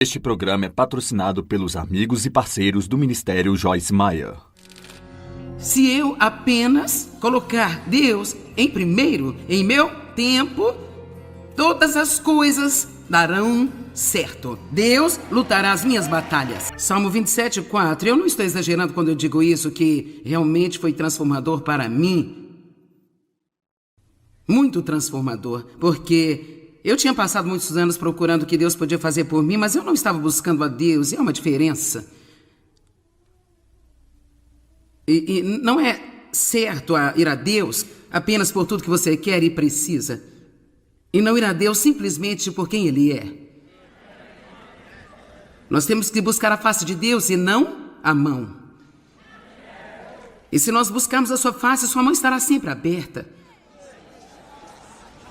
Este programa é patrocinado pelos amigos e parceiros do Ministério Joyce Meyer. Se eu apenas colocar Deus em primeiro em meu tempo, todas as coisas darão certo. Deus lutará as minhas batalhas. Salmo 27:4. Eu não estou exagerando quando eu digo isso, que realmente foi transformador para mim. Muito transformador, porque eu tinha passado muitos anos procurando o que Deus podia fazer por mim, mas eu não estava buscando a Deus, e é uma diferença. E não é certo ir a Deus apenas por tudo que você quer e precisa, e não ir a Deus simplesmente por quem Ele é. Nós temos que buscar a face de Deus e não a mão. E se nós buscarmos a sua face, sua mão estará sempre aberta.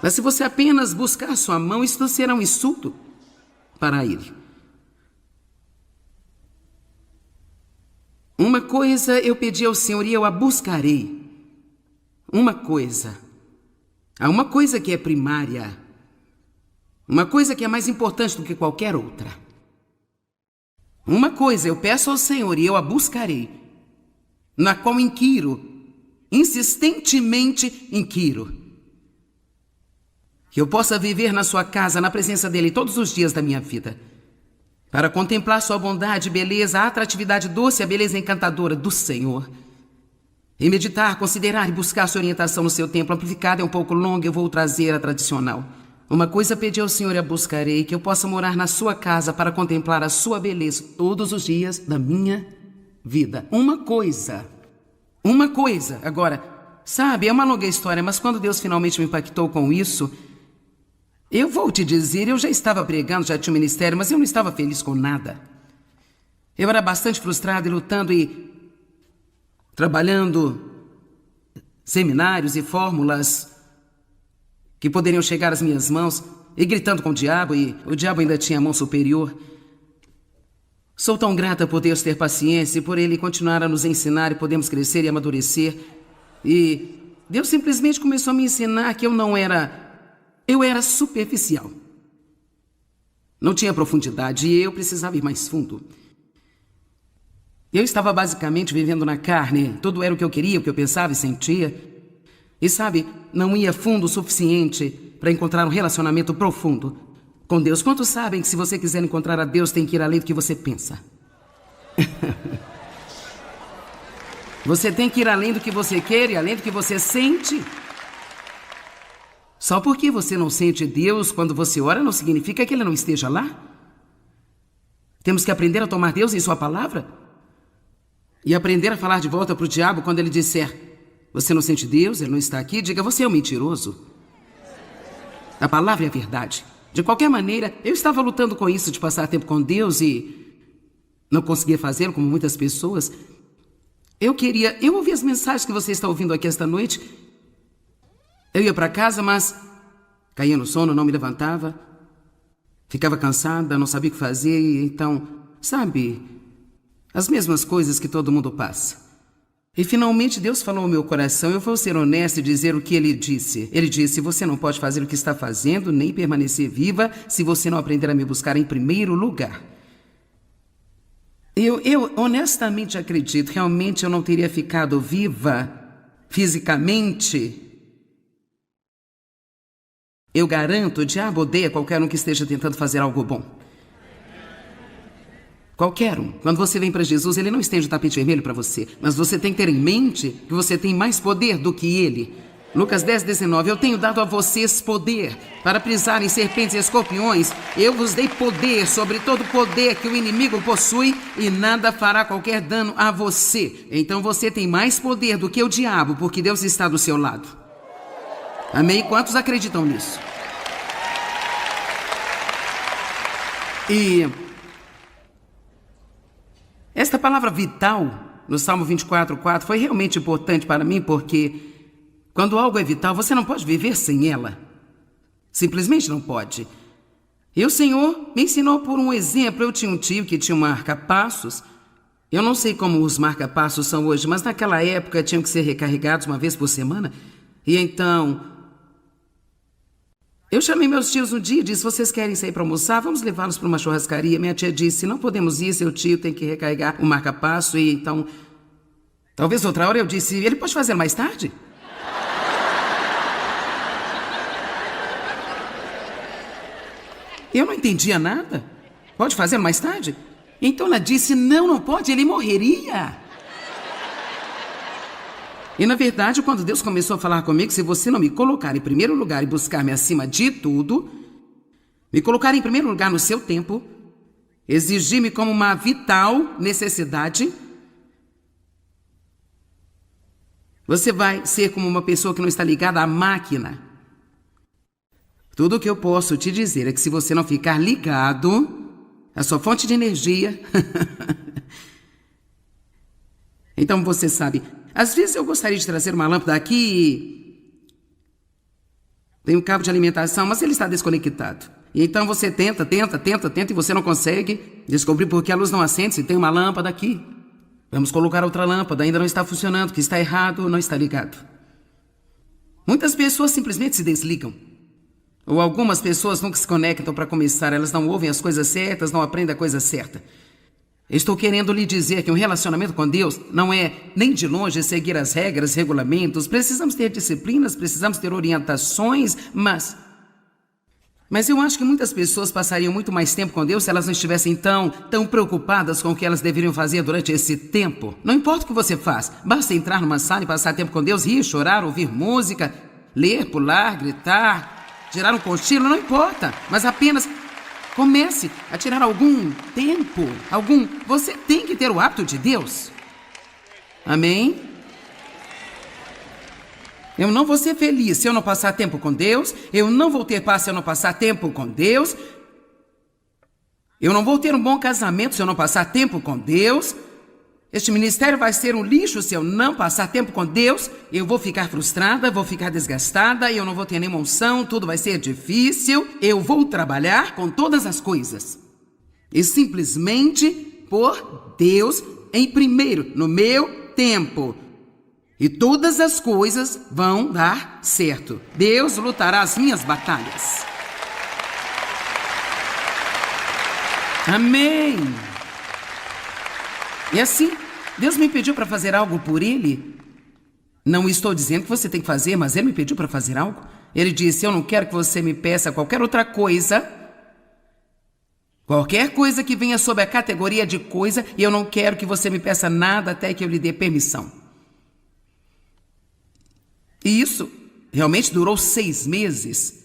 Mas se você apenas buscar a sua mão, isso será um insulto para Ele. Uma coisa eu pedi ao Senhor e eu a buscarei. Uma coisa. Há uma coisa que é primária. Uma coisa que é mais importante do que qualquer outra. Uma coisa eu peço ao Senhor e eu a buscarei, na qual inquiro, insistentemente inquiro. Que eu possa viver na sua casa, na presença dEle todos os dias da minha vida, para contemplar sua bondade, beleza, a atratividade doce, a beleza encantadora do Senhor. E meditar, considerar e buscar sua orientação no seu templo. Amplificada é um pouco longa, eu vou trazer a tradicional. Uma coisa pedi ao Senhor e a buscarei, que eu possa morar na sua casa para contemplar a sua beleza todos os dias da minha vida. Uma coisa. Agora, sabe, é uma longa história, mas quando Deus finalmente me impactou com isso, eu vou te dizer, eu já estava pregando, já tinha um ministério, mas eu não estava feliz com nada. Eu era bastante frustrado e lutando e trabalhando seminários e fórmulas que poderiam chegar às minhas mãos e gritando com o diabo, e o diabo ainda tinha a mão superior. Sou tão grata por Deus ter paciência e por Ele continuar a nos ensinar e podemos crescer e amadurecer. E Deus simplesmente começou a me ensinar que eu era superficial. Não tinha profundidade e eu precisava ir mais fundo. Eu estava basicamente vivendo na carne. Tudo era o que eu queria, o que eu pensava e sentia. E sabe, não ia fundo o suficiente para encontrar um relacionamento profundo com Deus. Quantos sabem que se você quiser encontrar a Deus, tem que ir além do que você pensa? Você tem que ir além do que você quer e além do que você sente. Só porque você não sente Deus quando você ora, não significa que Ele não esteja lá. Temos que aprender a tomar Deus em sua palavra e aprender a falar de volta para o diabo quando ele disser: você não sente Deus, Ele não está aqui, diga: você é um mentiroso. A palavra é a verdade. De qualquer maneira, eu estava lutando com isso de passar tempo com Deus e não conseguia fazê-lo como muitas pessoas. Eu ouvi as mensagens que você está ouvindo aqui esta noite. Eu ia para casa, mas caía no sono, não me levantava. Ficava cansada, não sabia o que fazer. E então, sabe, as mesmas coisas que todo mundo passa. E finalmente Deus falou ao meu coração. Eu vou ser honesto e dizer o que Ele disse. Ele disse: você não pode fazer o que está fazendo, nem permanecer viva, se você não aprender a me buscar em primeiro lugar. Eu honestamente acredito, realmente eu não teria ficado viva fisicamente. Eu garanto, o diabo odeia qualquer um que esteja tentando fazer algo bom. Qualquer um. Quando você vem para Jesus, Ele não estende o tapete vermelho para você, mas você tem que ter em mente que você tem mais poder do que Ele. Lucas 10:19. Eu tenho dado a vocês poder para pisar em serpentes e escorpiões. Eu vos dei poder sobre todo poder que o inimigo possui e nada fará qualquer dano a você. Então você tem mais poder do que o diabo, porque Deus está do seu lado. Amém? Quantos acreditam nisso? E esta palavra vital, no Salmo 24:4, foi realmente importante para mim, porque quando algo é vital, você não pode viver sem ela. Simplesmente não pode. E o Senhor me ensinou por um exemplo. Eu tinha um tio que tinha um marca-passos. Eu não sei como os marca-passos são hoje, mas naquela época tinham que ser recarregados uma vez por semana. E então, Eu chamei meus tios um dia e disse: vocês querem sair para almoçar? Vamos levá-los para uma churrascaria. Minha tia disse: não podemos ir, seu tio tem que recarregar o marca-passo e então... Talvez outra hora. Eu disse: ele pode fazer mais tarde? Eu não entendia nada. Pode fazer mais tarde? Então ela disse: não pode, ele morreria. E na verdade, quando Deus começou a falar comigo: se você não me colocar em primeiro lugar e buscar-me acima de tudo, me colocar em primeiro lugar no seu tempo, exigir-me como uma vital necessidade, você vai ser como uma pessoa que não está ligada à máquina. Tudo o que eu posso te dizer é que se você não ficar ligado à sua fonte de energia... Então você sabe, às vezes eu gostaria de trazer uma lâmpada aqui. Tem um cabo de alimentação, mas ele está desconectado. E então você tenta e você não consegue descobrir por que a luz não acende se tem uma lâmpada aqui. Vamos colocar outra lâmpada, ainda não está funcionando, que está errado, não está ligado. Muitas pessoas simplesmente se desligam. Ou algumas pessoas nunca se conectam para começar, elas não ouvem as coisas certas, não aprendem a coisa certa. Estou querendo lhe dizer que um relacionamento com Deus não é nem de longe seguir as regras, regulamentos. Precisamos ter disciplinas, precisamos ter orientações, mas eu acho que muitas pessoas passariam muito mais tempo com Deus se elas não estivessem tão preocupadas com o que elas deveriam fazer durante esse tempo. Não importa o que você faz, basta entrar numa sala e passar tempo com Deus, rir, chorar, ouvir música, ler, pular, gritar, tirar um cochilo, não importa, mas apenas... comece a tirar algum tempo, Você tem que ter o hábito de Deus. Amém? Eu não vou ser feliz se eu não passar tempo com Deus. Eu não vou ter paz se eu não passar tempo com Deus. Eu não vou ter um bom casamento se eu não passar tempo com Deus. Este ministério vai ser um lixo se eu não passar tempo com Deus. Eu vou ficar frustrada, vou ficar desgastada, eu não vou ter nenhuma unção, tudo vai ser difícil. Eu vou trabalhar com todas as coisas. E simplesmente por Deus em primeiro, no meu tempo. E todas as coisas vão dar certo. Deus lutará as minhas batalhas. Amém. E assim, Deus me pediu para fazer algo por Ele. Não estou dizendo que você tem que fazer, mas Ele me pediu para fazer algo. Ele disse: eu não quero que você me peça qualquer outra coisa. Qualquer coisa que venha sob a categoria de coisa, e eu não quero que você me peça nada até que eu lhe dê permissão. E isso realmente durou 6 meses.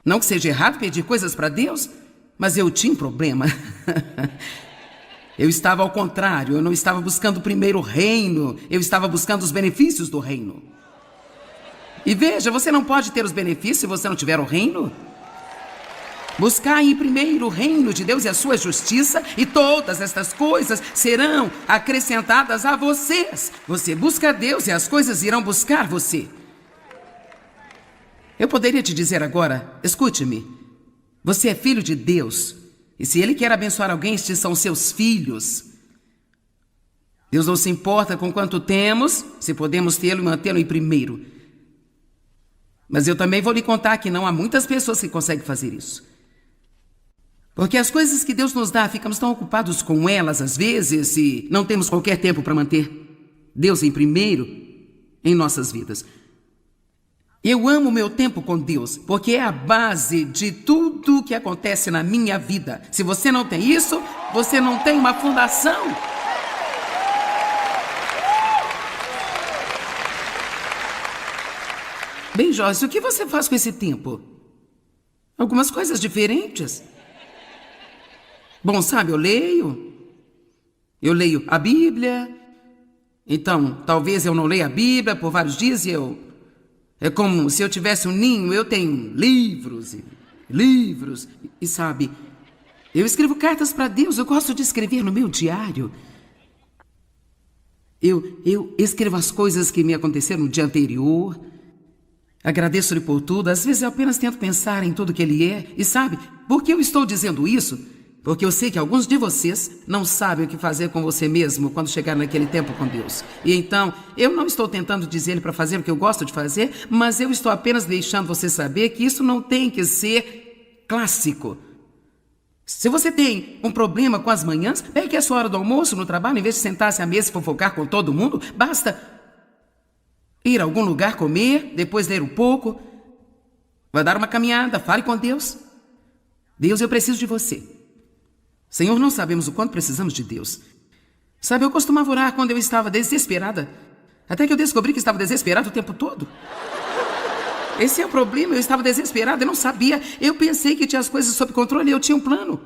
Não que seja errado pedir coisas para Deus, mas eu tinha um problema. Eu estava ao contrário, eu não estava buscando primeiro o reino, eu estava buscando os benefícios do reino. E veja, você não pode ter os benefícios se você não tiver o reino. Buscar em primeiro o reino de Deus e a sua justiça, e todas estas coisas serão acrescentadas a vocês. Você busca Deus e as coisas irão buscar você. Eu poderia te dizer agora: escute-me, você é filho de Deus. E se Ele quer abençoar alguém, estes são seus filhos. Deus não se importa com quanto temos, se podemos tê-lo e mantê-lo em primeiro. Mas eu também vou lhe contar que não há muitas pessoas que conseguem fazer isso. Porque as coisas que Deus nos dá, ficamos tão ocupados com elas às vezes e não temos qualquer tempo para manter Deus em primeiro em nossas vidas. Eu amo o meu tempo com Deus, porque é a base de tudo que acontece na minha vida. Se você não tem isso, você não tem uma fundação. Bem, Joyce, o que você faz com esse tempo? Algumas coisas diferentes. Bom, sabe, eu leio a Bíblia. Então, talvez eu não leia a Bíblia por vários dias e é como se eu tivesse um ninho, eu tenho livros e livros. E sabe, eu escrevo cartas para Deus, eu gosto de escrever no meu diário. Eu escrevo as coisas que me aconteceram no dia anterior. Agradeço-lhe por tudo. Às vezes eu apenas tento pensar em tudo que Ele é. E sabe, por que eu estou dizendo isso? Porque eu sei que alguns de vocês não sabem o que fazer com você mesmo quando chegar naquele tempo com Deus. E então, eu não estou tentando dizer para fazer o que eu gosto de fazer, mas eu estou apenas deixando você saber que isso não tem que ser clássico. Se você tem um problema com as manhãs, pegue a sua hora do almoço no trabalho, em vez de sentar-se à mesa e fofocar com todo mundo, basta ir a algum lugar comer, depois ler um pouco, vai dar uma caminhada, fale com Deus. Deus, eu preciso de você. Senhor, não sabemos o quanto precisamos de Deus. Sabe, eu costumava orar quando eu estava desesperada, até que eu descobri que estava desesperado o tempo todo. Esse é o problema, eu estava desesperada, eu não sabia. Eu pensei que tinha as coisas sob controle e eu tinha um plano.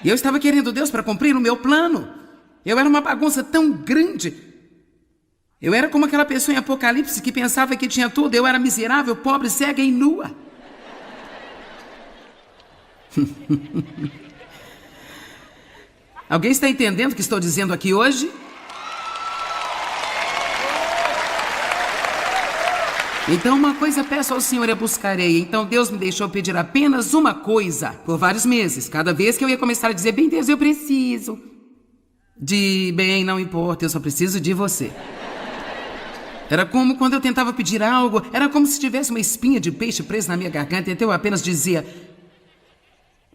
E eu estava querendo Deus para cumprir o meu plano. Eu era uma bagunça tão grande. Eu era como aquela pessoa em Apocalipse que pensava que tinha tudo. Eu era miserável, pobre, cega e nua. Alguém está entendendo o que estou dizendo aqui hoje? Então uma coisa peço ao Senhor e a buscarei. Então Deus me deixou pedir apenas uma coisa por vários meses. Cada vez que eu ia começar a dizer, bem, Deus, eu preciso de, bem, não importa, eu só preciso de você. Era como quando eu tentava pedir algo, era como se tivesse uma espinha de peixe presa na minha garganta. Então eu apenas dizia,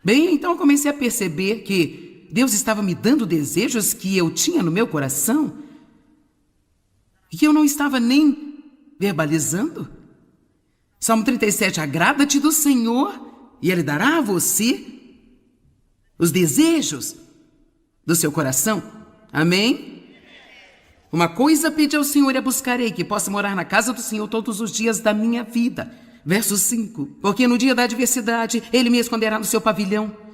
bem, então eu comecei a perceber que Deus estava me dando desejos que eu tinha no meu coração e que eu não estava nem verbalizando. Salmo 37, agrada-te do Senhor e Ele dará a você os desejos do seu coração. Amém? Uma coisa pedi ao Senhor e a buscarei, que possa morar na casa do Senhor todos os dias da minha vida. Verso 5, porque no dia da adversidade Ele me esconderá no seu pavilhão.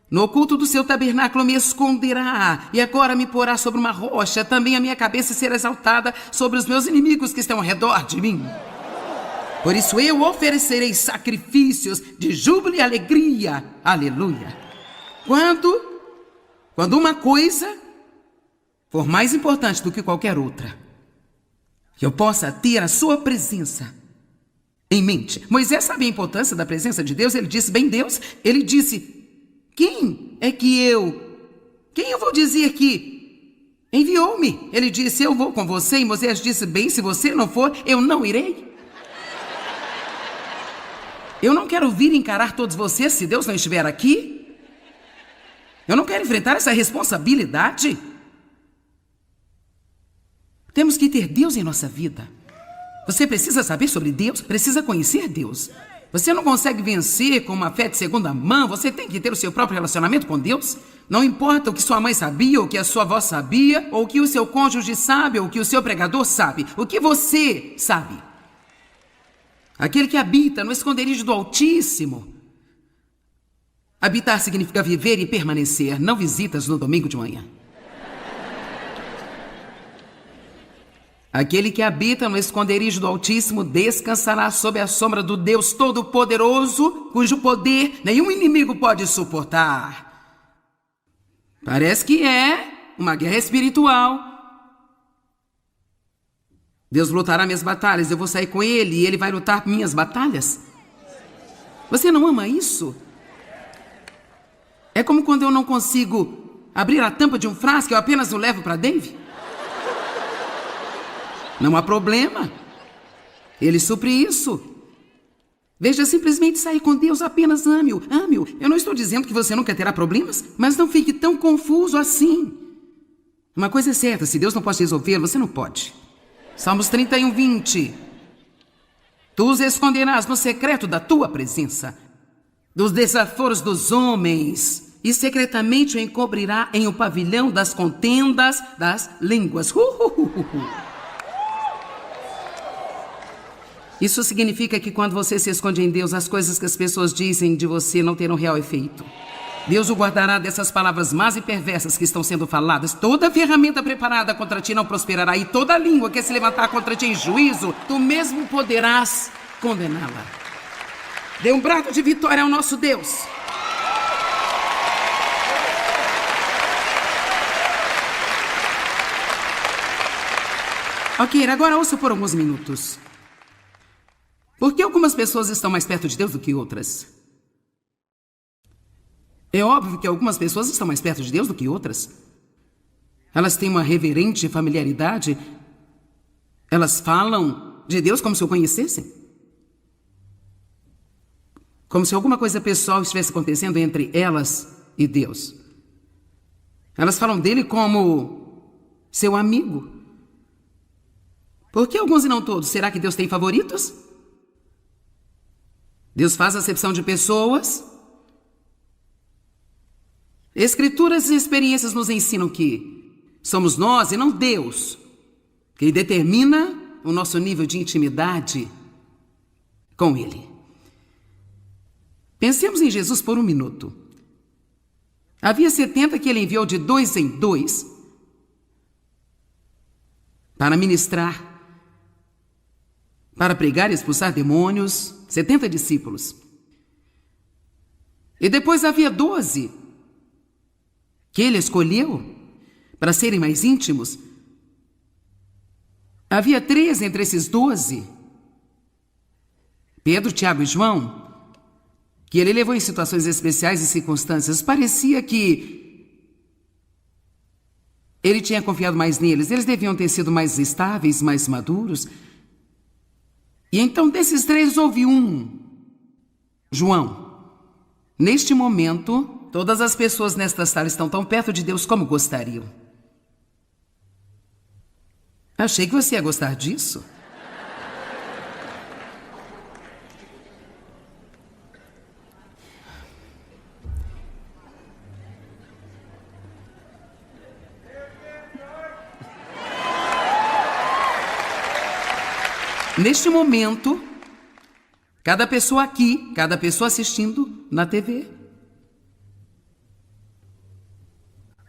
No oculto do seu tabernáculo me esconderá, e agora me porá sobre uma rocha, também a minha cabeça será exaltada sobre os meus inimigos que estão ao redor de mim. Por isso eu oferecerei sacrifícios de júbilo e alegria. Aleluia. Quando uma coisa for mais importante do que qualquer outra, que eu possa ter a sua presença em mente. Moisés sabia a importância da presença de Deus. Ele disse, bem, Deus, ele disse, quem eu vou dizer que enviou-me? Ele disse, eu vou com você. E Moisés disse, bem, se você não for, eu não irei. Eu não quero vir encarar todos vocês se Deus não estiver aqui. Eu não quero enfrentar essa responsabilidade. Temos que ter Deus em nossa vida. Você precisa saber sobre Deus, precisa conhecer Deus. Você não consegue vencer com uma fé de segunda mão, você tem que ter o seu próprio relacionamento com Deus. Não importa o que sua mãe sabia, ou o que a sua avó sabia, ou o que o seu cônjuge sabe, ou o que o seu pregador sabe. O que você sabe. Aquele que habita no esconderijo do Altíssimo. Habitar significa viver e permanecer, não visitas no domingo de manhã. Aquele que habita no esconderijo do Altíssimo descansará sob a sombra do Deus Todo-Poderoso, cujo poder nenhum inimigo pode suportar. Parece que é uma guerra espiritual. Deus lutará minhas batalhas, eu vou sair com Ele e Ele vai lutar minhas batalhas. Você não ama isso? É como quando eu não consigo abrir a tampa de um frasco, eu apenas o levo para Dave. Não há problema. Ele supre isso. Veja, simplesmente sair com Deus, apenas ame-o, ame-o. Eu não estou dizendo que você nunca terá problemas, mas não fique tão confuso assim. Uma coisa é certa, se Deus não pode resolver, você não pode. Salmos 31, 20. Tu os esconderás no secreto da tua presença, dos desaforos dos homens, e secretamente o encobrirá em um pavilhão das contendas das línguas. Isso significa que quando você se esconde em Deus, as coisas que as pessoas dizem de você não terão real efeito. Deus o guardará dessas palavras más e perversas que estão sendo faladas. Toda ferramenta preparada contra ti não prosperará, e toda língua que se levantar contra ti em juízo, tu mesmo poderás condená-la. Dê um brado de vitória ao nosso Deus. Ok, agora ouça por alguns minutos. Por que algumas pessoas estão mais perto de Deus do que outras? É óbvio que algumas pessoas estão mais perto de Deus do que outras. Elas têm uma reverente familiaridade. Elas falam de Deus como se o conhecessem. Como se alguma coisa pessoal estivesse acontecendo entre elas e Deus. Elas falam dele como seu amigo. Por que alguns e não todos? Será que Deus tem favoritos? Deus faz acepção de pessoas? Escrituras e experiências nos ensinam que somos nós e não Deus quem determina o nosso nível de intimidade com Ele. Pensemos em Jesus por um minuto. Havia 70 que Ele enviou de 2 em 2 para ministrar, para pregar e expulsar demônios, 70 discípulos. E depois havia 12 que Ele escolheu para serem mais íntimos. Havia 3 entre esses 12, Pedro, Tiago e João, que Ele levou em situações especiais e circunstâncias. Parecia que Ele tinha confiado mais neles. Eles deviam ter sido mais estáveis, mais maduros. E então desses 3 houve um, João. Neste momento, todas as pessoas nesta sala estão tão perto de Deus como gostariam. Achei que você ia gostar disso. Neste momento, cada pessoa aqui, cada pessoa assistindo na TV.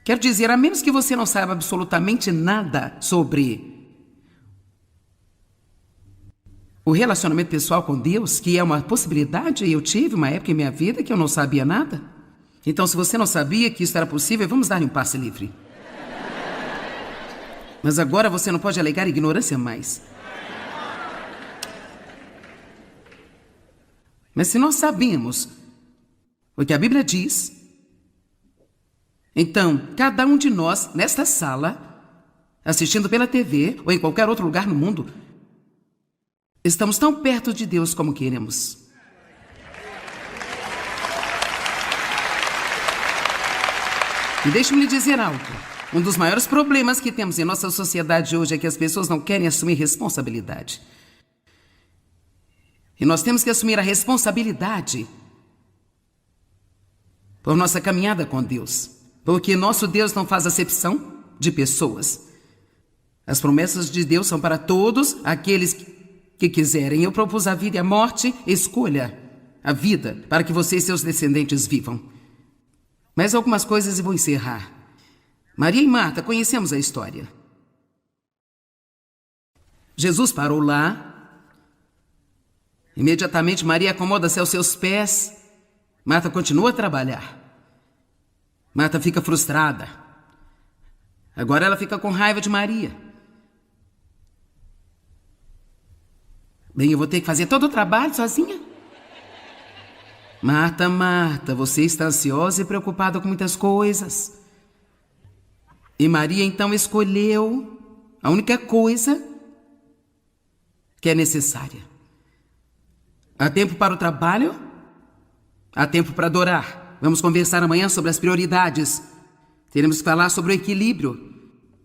Quero dizer, a menos que você não saiba absolutamente nada sobre o relacionamento pessoal com Deus, que é uma possibilidade, e eu tive uma época em minha vida que eu não sabia nada. Então, se você não sabia que isso era possível, vamos dar-lhe um passe livre. Mas agora você não pode alegar ignorância mais. Mas se nós sabemos o que a Bíblia diz, então, cada um de nós, nesta sala, assistindo pela TV ou em qualquer outro lugar no mundo, estamos tão perto de Deus como queremos. E deixe-me lhe dizer algo. Um dos maiores problemas que temos em nossa sociedade hoje é que as pessoas não querem assumir responsabilidade. E nós temos que assumir a responsabilidade por nossa caminhada com Deus. Porque nosso Deus não faz acepção de pessoas. As promessas de Deus são para todos aqueles que quiserem. Eu propus a vida e a morte, escolha a vida para que você e seus descendentes vivam. Mas algumas coisas e vou encerrar. Maria e Marta, conhecemos a história. Jesus parou lá. Imediatamente Maria acomoda-se aos seus pés. Marta continua a trabalhar. Marta fica frustrada. Agora ela fica com raiva de Maria. Bem, eu vou ter que fazer todo o trabalho sozinha? Marta, Marta, você está ansiosa e preocupada com muitas coisas. E Maria então escolheu a única coisa que é necessária. Há tempo para o trabalho, há tempo para adorar. Vamos conversar amanhã sobre as prioridades. Teremos que falar sobre o equilíbrio.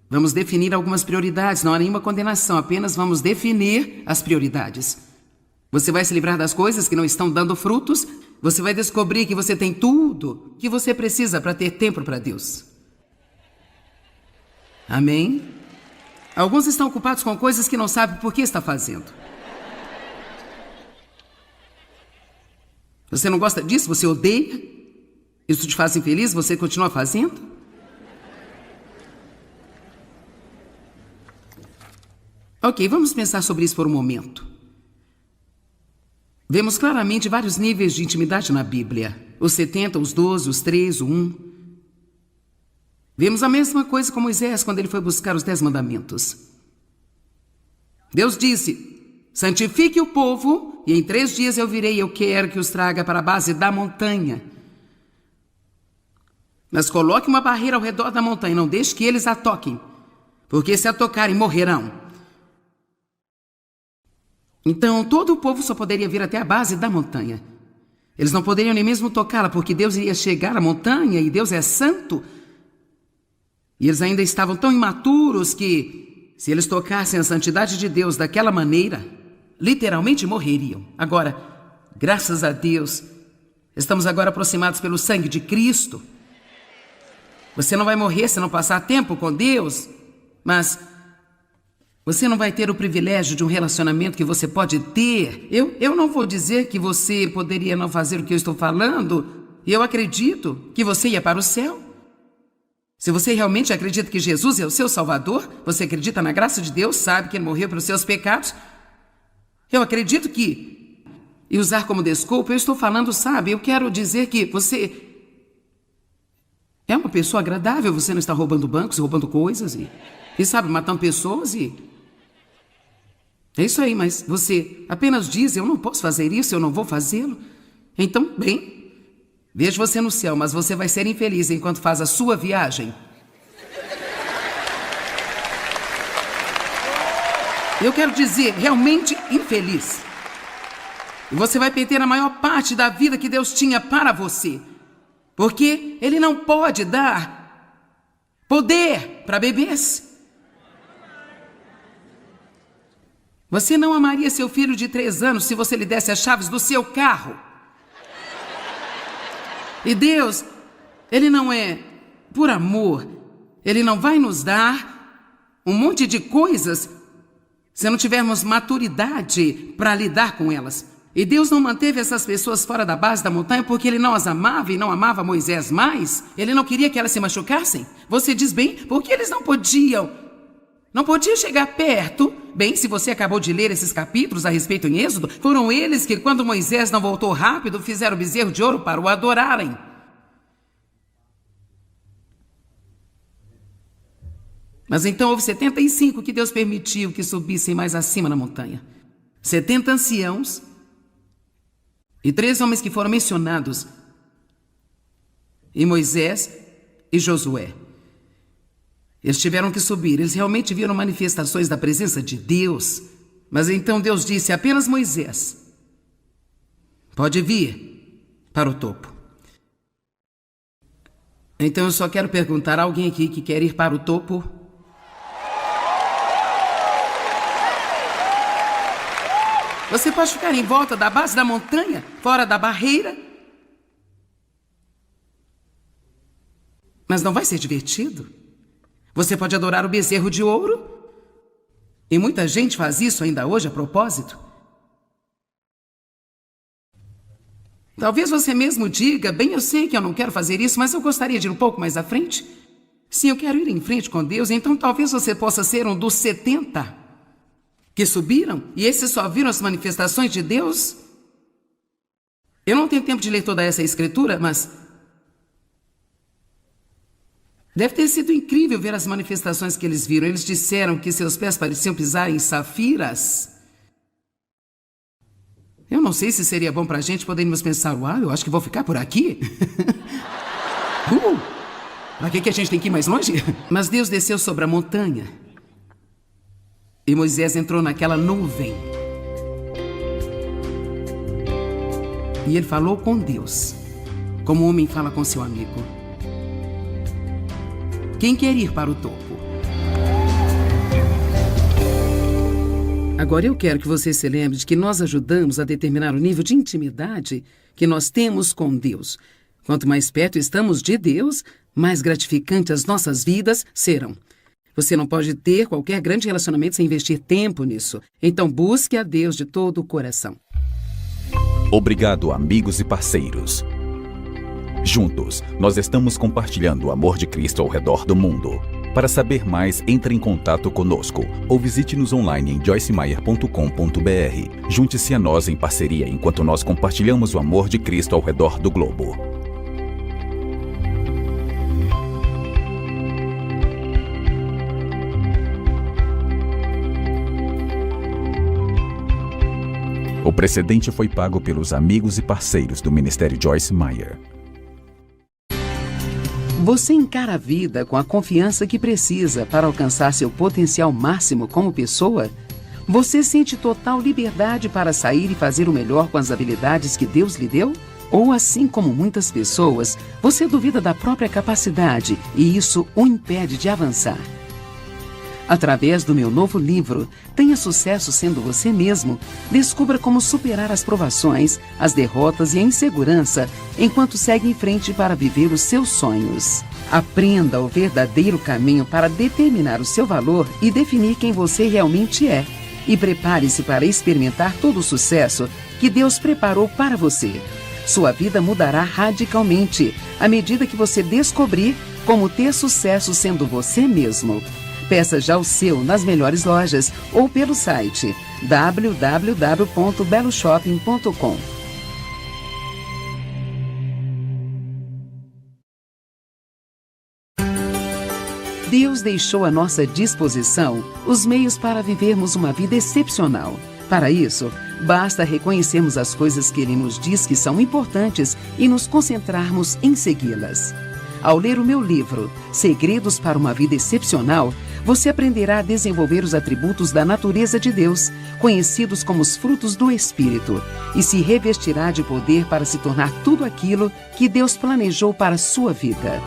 Vamos definir algumas prioridades. Não há nenhuma condenação, apenas vamos definir as prioridades. Você vai se livrar das coisas que não estão dando frutos. Você vai descobrir que você tem tudo que você precisa para ter tempo para Deus. Amém? Alguns estão ocupados com coisas que não sabem por que está fazendo. Você não gosta disso? Você odeia? Isso te faz infeliz? Você continua fazendo? Ok, vamos pensar sobre isso por um momento. Vemos claramente vários níveis de intimidade na Bíblia. Os 70, os 12, os 3, o 1. Vemos a mesma coisa com Moisés quando ele foi buscar os 10 mandamentos. Deus disse: santifique o povo e em 3 dias eu virei e eu quero que os traga para a base da montanha. Mas coloque uma barreira ao redor da montanha, não deixe que eles a toquem, porque se a tocarem, morrerão. Então, todo o povo só poderia vir até a base da montanha. Eles não poderiam nem mesmo tocá-la, porque Deus iria chegar à montanha e Deus é santo. E eles ainda estavam tão imaturos que, se eles tocassem a santidade de Deus daquela maneira, literalmente morreriam. Agora, graças a Deus, estamos agora aproximados pelo sangue de Cristo. Você não vai morrer se não passar tempo com Deus, mas você não vai ter o privilégio de um relacionamento que você pode ter. Eu não vou dizer que você poderia não fazer o que eu estou falando. Eu acredito que você ia para o céu. Se você realmente acredita que Jesus é o seu Salvador, você acredita na graça de Deus, sabe que Ele morreu pelos seus pecados. Eu acredito que, e usar como desculpa, eu estou falando, sabe, eu quero dizer que você é uma pessoa agradável, você não está roubando bancos, roubando coisas e sabe, matando pessoas e... É isso aí, mas você apenas diz, eu não posso fazer isso, eu não vou fazê-lo. Então, bem, vejo você no céu, mas você vai ser infeliz enquanto faz a sua viagem. Eu quero dizer, realmente infeliz. E você vai perder a maior parte da vida que Deus tinha para você. Porque Ele não pode dar poder para bebês. Você não amaria seu filho de 3 anos se você lhe desse as chaves do seu carro. E Deus, Ele não é por amor. Ele não vai nos dar um monte de coisas se não tivermos maturidade para lidar com elas. E Deus não manteve essas pessoas fora da base da montanha porque Ele não as amava e não amava Moisés mais. Ele não queria que elas se machucassem. Você diz bem, porque eles não podiam chegar perto. Bem, se você acabou de ler esses capítulos a respeito em Êxodo, foram eles que, quando Moisés não voltou rápido, fizeram o bezerro de ouro para o adorarem. Mas então houve 75 que Deus permitiu que subissem mais acima na montanha. 70 anciãos e 3 homens que foram mencionados, e Moisés e Josué. Eles tiveram que subir, eles realmente viram manifestações da presença de Deus. Mas então Deus disse, apenas Moisés pode vir para o topo. Então eu só quero perguntar a alguém aqui que quer ir para o topo. Você pode ficar em volta da base da montanha, fora da barreira, mas não vai ser divertido. Você pode adorar o bezerro de ouro, e muita gente faz isso ainda hoje a propósito. Talvez você mesmo diga, bem, eu sei que eu não quero fazer isso, mas eu gostaria de ir um pouco mais à frente. Sim, eu quero ir em frente com Deus, então talvez você possa ser um dos 70 que subiram, e esses só viram as manifestações de Deus. Eu não tenho tempo de ler toda essa escritura, mas deve ter sido incrível ver as manifestações que eles viram. Eles disseram que seus pés pareciam pisar em safiras. Eu não sei se seria bom pra gente podermos pensar, uau, eu acho que vou ficar por aqui. Pra que a gente tem que ir mais longe? Mas Deus desceu sobre a montanha. E Moisés entrou naquela nuvem. E ele falou com Deus, como um homem fala com seu amigo. Quem quer ir para o topo? Agora eu quero que você se lembre de que nós ajudamos a determinar o nível de intimidade que nós temos com Deus. Quanto mais perto estamos de Deus, mais gratificantes as nossas vidas serão. Você não pode ter qualquer grande relacionamento sem investir tempo nisso. Então busque a Deus de todo o coração. Obrigado, amigos e parceiros. Juntos, nós estamos compartilhando o amor de Cristo ao redor do mundo. Para saber mais, entre em contato conosco ou visite-nos online em joycemeyer.com.br. Junte-se a nós em parceria enquanto nós compartilhamos o amor de Cristo ao redor do globo. O precedente foi pago pelos amigos e parceiros do Ministério Joyce Meyer. Você encara a vida com a confiança que precisa para alcançar seu potencial máximo como pessoa? Você sente total liberdade para sair e fazer o melhor com as habilidades que Deus lhe deu? Ou, assim como muitas pessoas, você duvida da própria capacidade e isso o impede de avançar? Através do meu novo livro, Tenha Sucesso Sendo Você Mesmo, descubra como superar as provações, as derrotas e a insegurança enquanto segue em frente para viver os seus sonhos. Aprenda o verdadeiro caminho para determinar o seu valor e definir quem você realmente é. E prepare-se para experimentar todo o sucesso que Deus preparou para você. Sua vida mudará radicalmente à medida que você descobrir como ter sucesso sendo você mesmo. Peça já o seu nas melhores lojas ou pelo site www.beloshopping.com. Deus deixou à nossa disposição os meios para vivermos uma vida excepcional. Para isso, basta reconhecermos as coisas que Ele nos diz que são importantes e nos concentrarmos em segui-las. Ao ler o meu livro, Segredos para uma Vida Excepcional, você aprenderá a desenvolver os atributos da natureza de Deus, conhecidos como os frutos do Espírito, e se revestirá de poder para se tornar tudo aquilo que Deus planejou para a sua vida.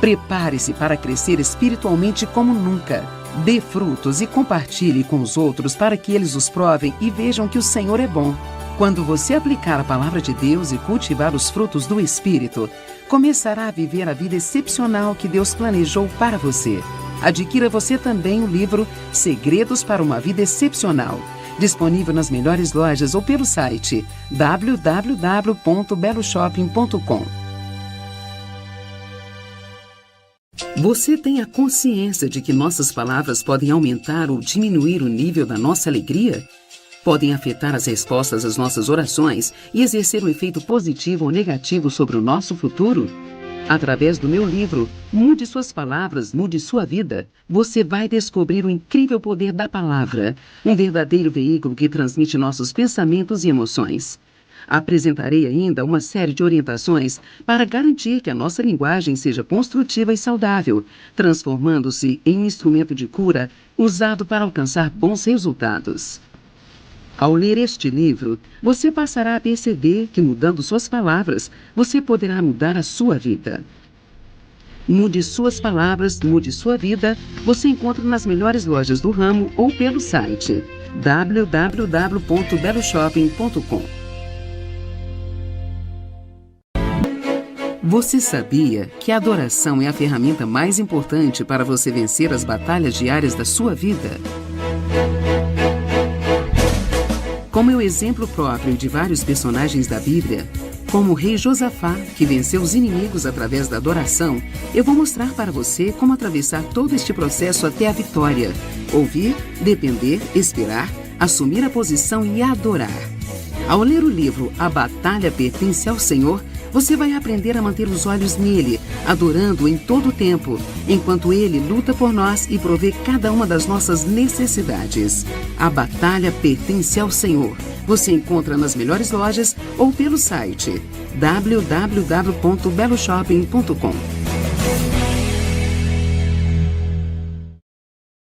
Prepare-se para crescer espiritualmente como nunca. Dê frutos e compartilhe com os outros para que eles os provem e vejam que o Senhor é bom. Quando você aplicar a palavra de Deus e cultivar os frutos do Espírito, começará a viver a vida excepcional que Deus planejou para você. Adquira você também o livro Segredos para uma Vida Excepcional, disponível nas melhores lojas ou pelo site www.beloshopping.com. Você tem a consciência de que nossas palavras podem aumentar ou diminuir o nível da nossa alegria? Podem afetar as respostas às nossas orações e exercer um efeito positivo ou negativo sobre o nosso futuro? Através do meu livro, Mude Suas Palavras, Mude Sua Vida, você vai descobrir o incrível poder da palavra, um verdadeiro veículo que transmite nossos pensamentos e emoções. Apresentarei ainda uma série de orientações para garantir que a nossa linguagem seja construtiva e saudável, transformando-se em um instrumento de cura usado para alcançar bons resultados. Ao ler este livro, você passará a perceber que, mudando suas palavras, você poderá mudar a sua vida. Mude Suas Palavras, Mude Sua Vida, você encontra nas melhores lojas do ramo ou pelo site www.beloshopping.com. Você sabia que a adoração é a ferramenta mais importante para você vencer as batalhas diárias da sua vida? Como é o exemplo próprio de vários personagens da Bíblia, como o rei Josafá, que venceu os inimigos através da adoração, eu vou mostrar para você como atravessar todo este processo até a vitória. Ouvir, depender, esperar, assumir a posição e adorar. Ao ler o livro A Batalha Pertence ao Senhor, você vai aprender a manter os olhos nele, adorando-o em todo o tempo, enquanto ele luta por nós e provê cada uma das nossas necessidades. A Batalha Pertence ao Senhor. Você encontra nas melhores lojas ou pelo site www.beloshopping.com.